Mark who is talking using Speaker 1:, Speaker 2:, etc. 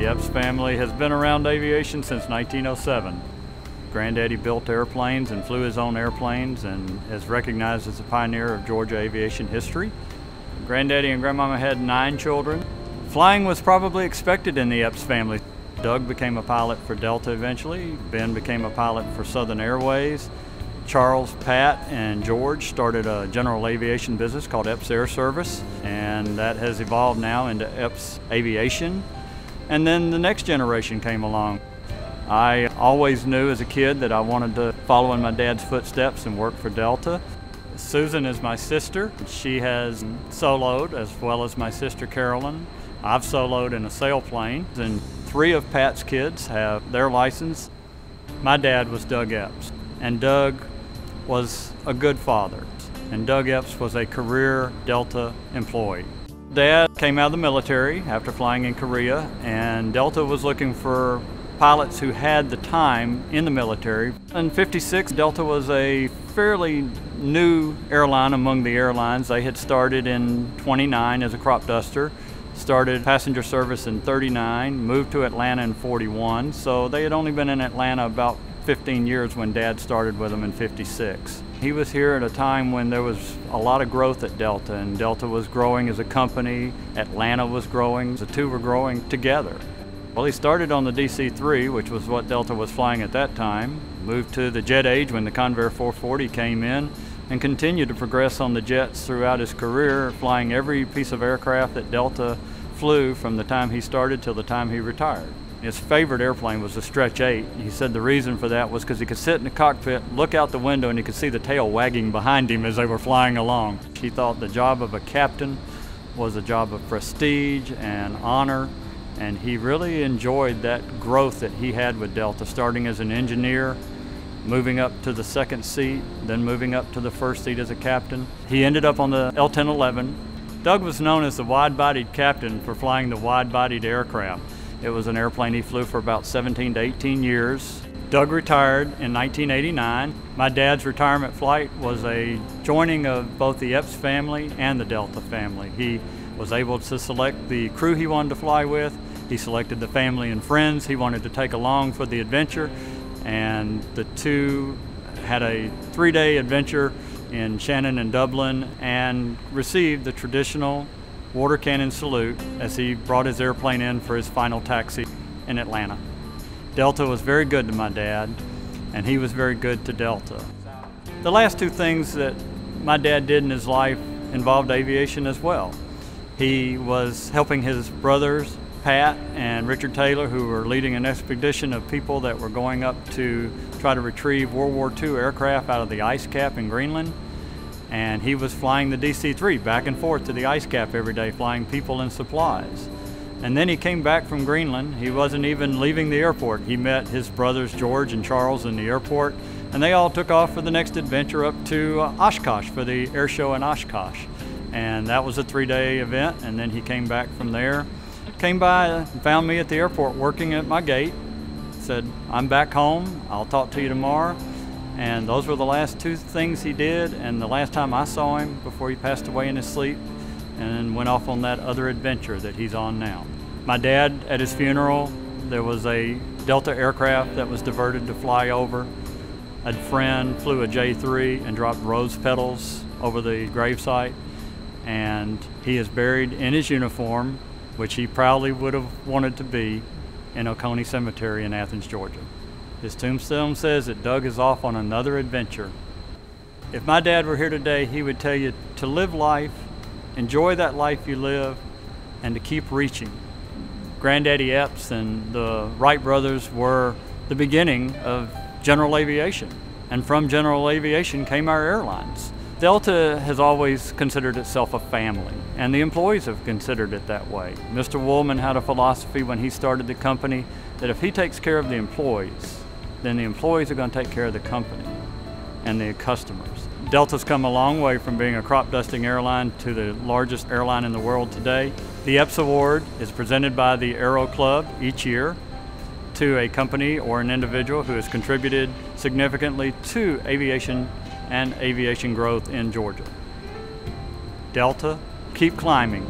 Speaker 1: Epps family has been around aviation since 1907. Granddaddy built airplanes and flew his own airplanes and is recognized as a pioneer of Georgia aviation history. Granddaddy and Grandmama had 9 children. Flying was probably expected in the Epps family. Doug became a pilot for Delta eventually. Ben became a pilot for Southern Airways. Charles, Pat, and George started a general aviation business called Epps Air Service, and that has evolved now into Epps Aviation. And then the next generation came along. I always knew as a kid that I wanted to follow in my dad's footsteps and work for Delta. Susan is my sister. She has soloed, as well as my sister Carolyn. I've soloed in a sailplane, and 3 of Pat's kids have their license. My dad was Doug Epps, and Doug was a good father, and Doug Epps was a career Delta employee. Dad came out of the military after flying in Korea, and Delta was looking for pilots who had the time in the military. In '56, Delta was a fairly new airline among the airlines. They had started in '29 as a crop duster, started passenger service in '39, moved to Atlanta in '41, so they had only been in Atlanta about 15 years when Dad started with them in '56. He was here at a time when there was a lot of growth at Delta, and Delta was growing as a company, Atlanta was growing, the two were growing together. Well, he started on the DC-3, which was what Delta was flying at that time, moved to the jet age when the Convair 440 came in, and continued to progress on the jets throughout his career, flying every piece of aircraft that Delta flew from the time he started till the time he retired. His favorite airplane was the Stretch 8. He said the reason for that was because he could sit in the cockpit, look out the window, and he could see the tail wagging behind him as they were flying along. He thought the job of a captain was a job of prestige and honor, and he really enjoyed that growth that he had with Delta, starting as an engineer, moving up to the second seat, then moving up to the first seat as a captain. He ended up on the L-1011. Doug was known as the wide-bodied captain for flying the wide-bodied aircraft. It was an airplane he flew for about 17 to 18 years. Doug retired in 1989. My dad's retirement flight was a joining of both the Epps family and the Delta family. He was able to select the crew he wanted to fly with. He selected the family and friends he wanted to take along for the adventure, and the two had a 3-day adventure in Shannon and Dublin and received the traditional water cannon salute as he brought his airplane in for his final taxi in Atlanta. Delta was very good to my dad, and he was very good to Delta. The last 2 things that my dad did in his life involved aviation as well. He was helping his brothers, Pat and Richard Taylor, who were leading an expedition of people that were going up to try to retrieve World War II aircraft out of the ice cap in Greenland. And he was flying the DC-3 back and forth to the ice cap every day, flying people and supplies. And then he came back from Greenland. He wasn't even leaving the airport. He met his brothers George and Charles in the airport, and they all took off for the next adventure up to Oshkosh for the air show in Oshkosh. And that was a 3-day event, and then he came back from there. Came by and found me at the airport working at my gate, said, "I'm back home, I'll talk to you tomorrow." And those were the last 2 things he did, and the last time I saw him before he passed away in his sleep, and went off on that other adventure that he's on now. My dad, at his funeral, there was a Delta aircraft that was diverted to fly over. A friend flew a J-3 and dropped rose petals over the gravesite, and he is buried in his uniform, which he proudly would have wanted to be, in Oconee Cemetery in Athens, Georgia. His tombstone says that Doug is off on another adventure. If my dad were here today, he would tell you to live life, enjoy that life you live, and to keep reaching. Granddaddy Epps and the Wright brothers were the beginning of general aviation, and from general aviation came our airlines. Delta has always considered itself a family, and the employees have considered it that way. Mr. Woolman had a philosophy when he started the company that if he takes care of the employees, then the employees are going to take care of the company and the customers. Delta's come a long way from being a crop dusting airline to the largest airline in the world today. The Epps Award is presented by the Aero Club each year to a company or an individual who has contributed significantly to aviation and aviation growth in Georgia. Delta, keep climbing.